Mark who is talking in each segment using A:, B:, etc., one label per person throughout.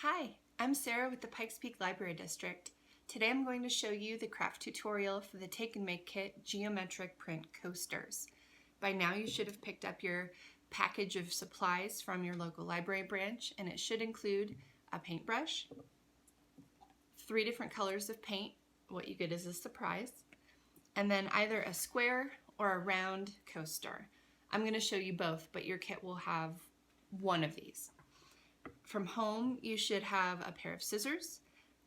A: Hi, I'm Sarah with the Pikes Peak Library District. Today I'm going to show you the craft tutorial for the Take and Make Kit Geometric Print Coasters. By now you should have picked up your package of supplies from your local library branch, and it should include a paintbrush, 3 different colors of paint, what you get is a surprise, and then either a square or a round coaster. I'm going to show you both, but your kit will have one of these. From home, you should have a pair of scissors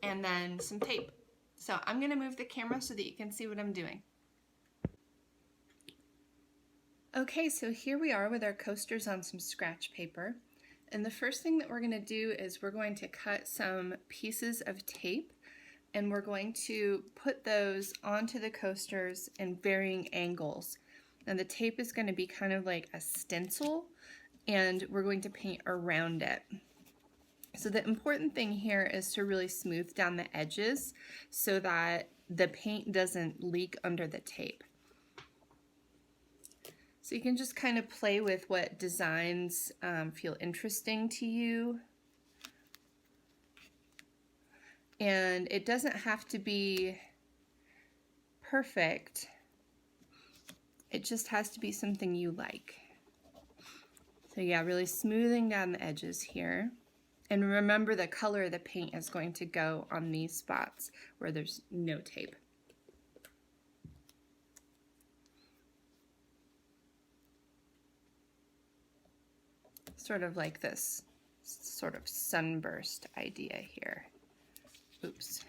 A: and then some tape. So I'm going to move the camera so that you can see what I'm doing. Okay, so here we are with our coasters on some scratch paper. And the first thing that we're going to do is we're going to cut some pieces of tape, and we're going to put those onto the coasters in varying angles. And the tape is going to be kind of like a stencil, and we're going to paint around it. So the important thing here is to really smooth down the edges so that the paint doesn't leak under the tape. So you can just kind of play with what designs feel interesting to you. And it doesn't have to be perfect. It just has to be something you like. So yeah, really smoothing down the edges here. And remember, the color of the paint is going to go on these spots where there's no tape. Sort of like this sort of sunburst idea here. Oops.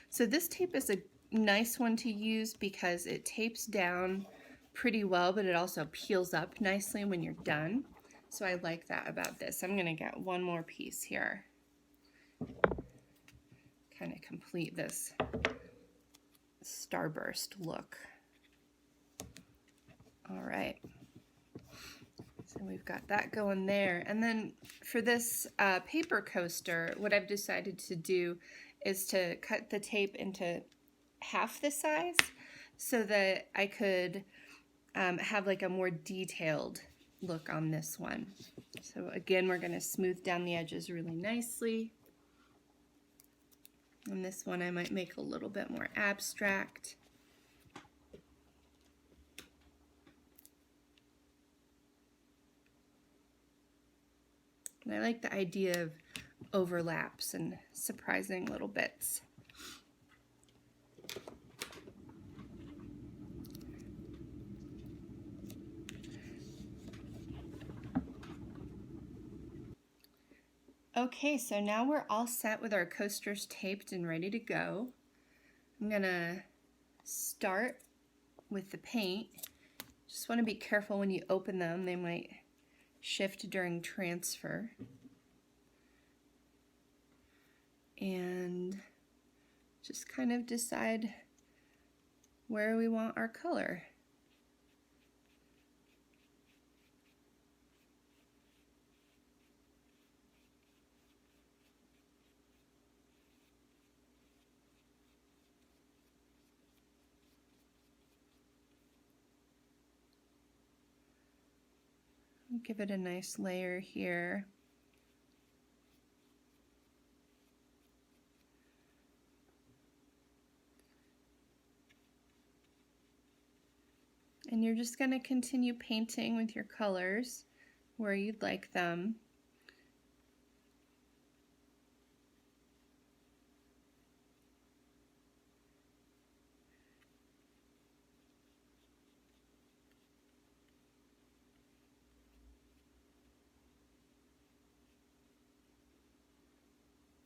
A: So this tape is a nice one to use because it tapes down pretty well, but it also peels up nicely when you're done. So I like that about this. I'm going to get one more piece here. Kind of complete this starburst look. All right. So we've got that going there. And then for this paper coaster, what I've decided to do is to cut the tape into half the size so that I could have like a more detailed look on this one. So again, we're going to smooth down the edges really nicely. And this one I might make a little bit more abstract. And I like the idea of overlaps and surprising little bits. Okay, so now we're all set with our coasters taped and ready to go. I'm gonna start with the paint. Just want to be careful when you open them, they might shift during transfer. And just kind of decide where we want our color. Give it a nice layer here. And you're just going to continue painting with your colors where you'd like them.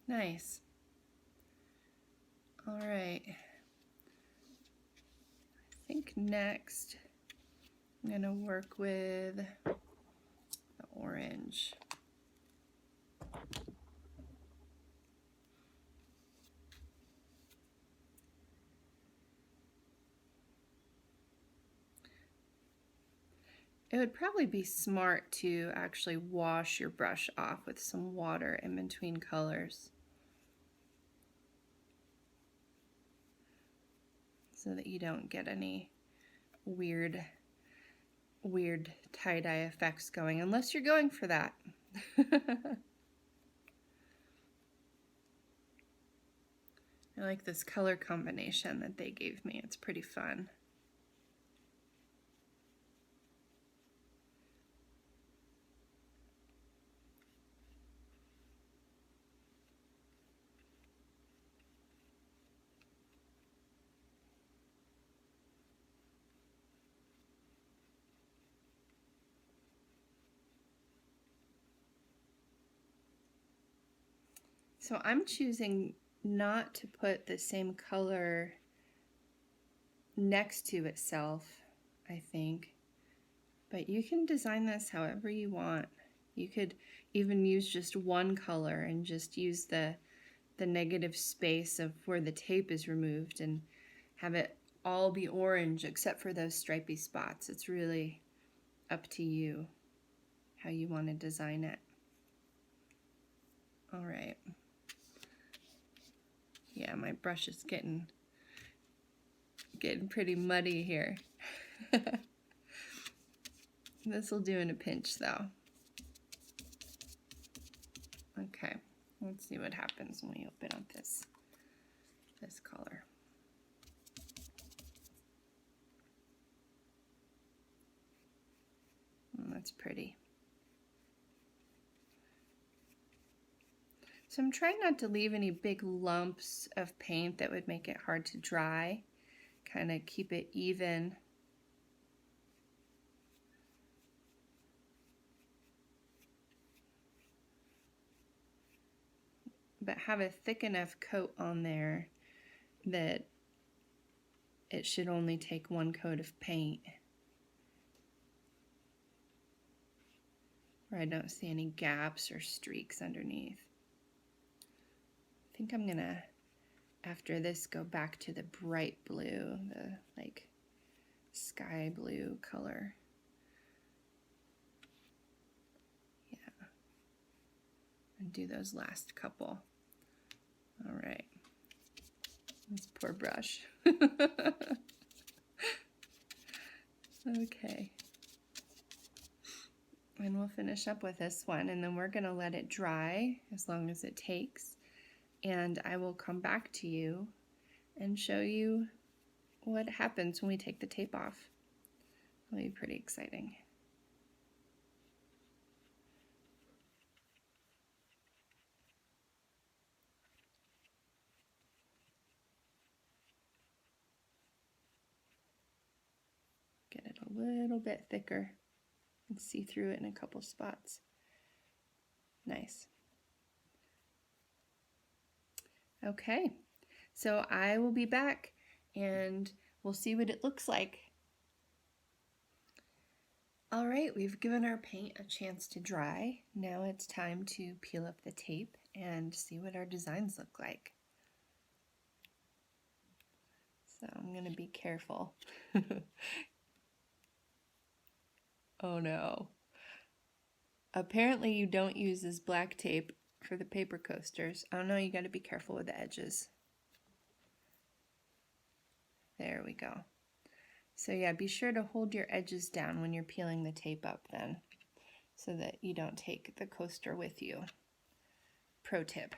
A: Nice. All right. I think next I'm going to work with the orange. It would probably be smart to actually wash your brush off with some water in between colors so that you don't get any weird tie-dye effects going, unless you're going for that. I like this color combination that they gave me. It's pretty fun. So I'm choosing not to put the same color next to itself, I think. But you can design this however you want. You could even use just one color and just use the negative space of where the tape is removed and have it all be orange except for those stripy spots. It's really up to you how you want to design it. All right. Yeah, my brush is getting pretty muddy here. This will do in a pinch though. Okay, let's see what happens when we open up this color. Oh, that's pretty. So I'm trying not to leave any big lumps of paint that would make it hard to dry. Kind of keep it even. But have a thick enough coat on there that it should only take one coat of paint. Where I don't see any gaps or streaks underneath. I think I'm gonna, after this, go back to the bright blue, the like sky blue color. Yeah. And do those last couple. All right. This poor brush. Okay. And we'll finish up with this one, and then we're gonna let it dry as long as it takes. And I will come back to you and show you what happens when we take the tape off. It'll be pretty exciting. Get it a little bit thicker and see through it in a couple spots. Nice. Okay, so I will be back and we'll see what it looks like. All right, we've given our paint a chance to dry. Now it's time to peel up the tape and see what our designs look like. So I'm gonna be careful. Oh no. Apparently you don't use this black tape for the paper coasters. Oh no, you gotta be careful with the edges. There we go. So yeah, be sure to hold your edges down when you're peeling the tape up then, so that you don't take the coaster with you. Pro tip.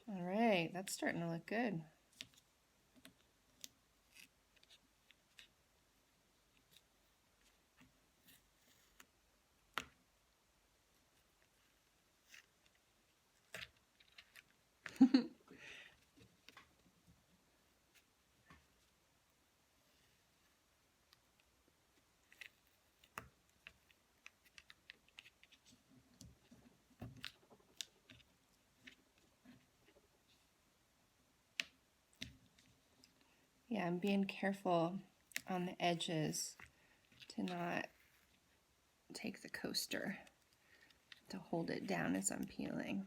A: All right, that's starting to look good. Yeah, I'm being careful on the edges to not take the coaster, to hold it down as I'm peeling.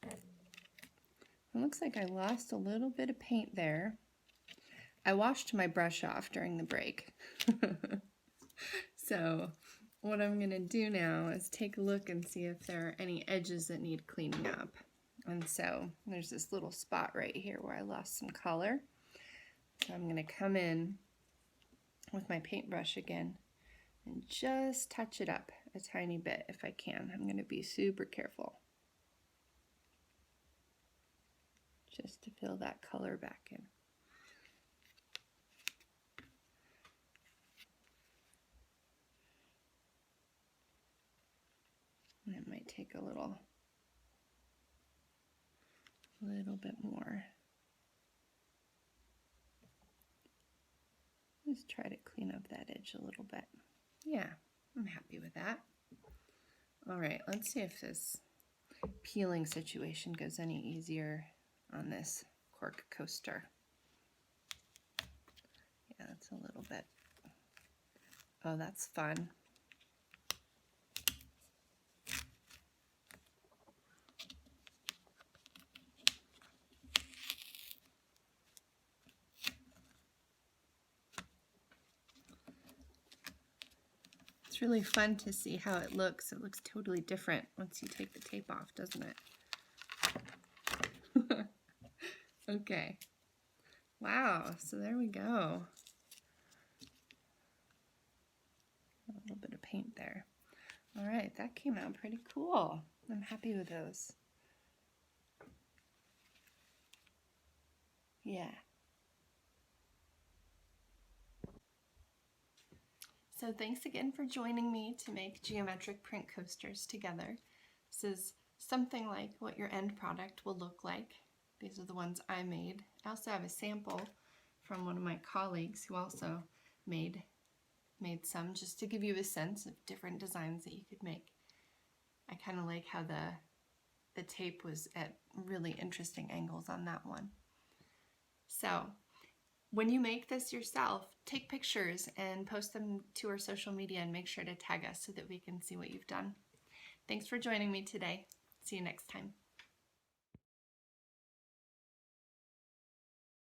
A: It looks like I lost a little bit of paint there. I washed my brush off during the break. So what I'm gonna do now is take a look and see if there are any edges that need cleaning up. And so there's this little spot right here where I lost some color. So I'm gonna come in with my paintbrush again and just touch it up a tiny bit if I can. I'm going to be super careful just to fill that color back in. And it might take a little bit more. Just try to clean up that edge a little bit. Yeah, I'm happy with that. All right, let's see if this peeling situation goes any easier on this cork coaster. Yeah, that's a little bit. Oh, that's fun. It's really fun to see how it looks. It looks totally different once you take the tape off, doesn't it? Okay. Wow, so there we go. A little bit of paint there. All right, that came out pretty cool. I'm happy with those. Yeah. So thanks again for joining me to make geometric print coasters together. This is something like what your end product will look like. These are the ones I made. I also have a sample from one of my colleagues who also made some, just to give you a sense of different designs that you could make. I kind of like how the tape was at really interesting angles on that one. So when you make this yourself, take pictures and post them to our social media and make sure to tag us so that we can see what you've done. Thanks for joining me today. See you next time.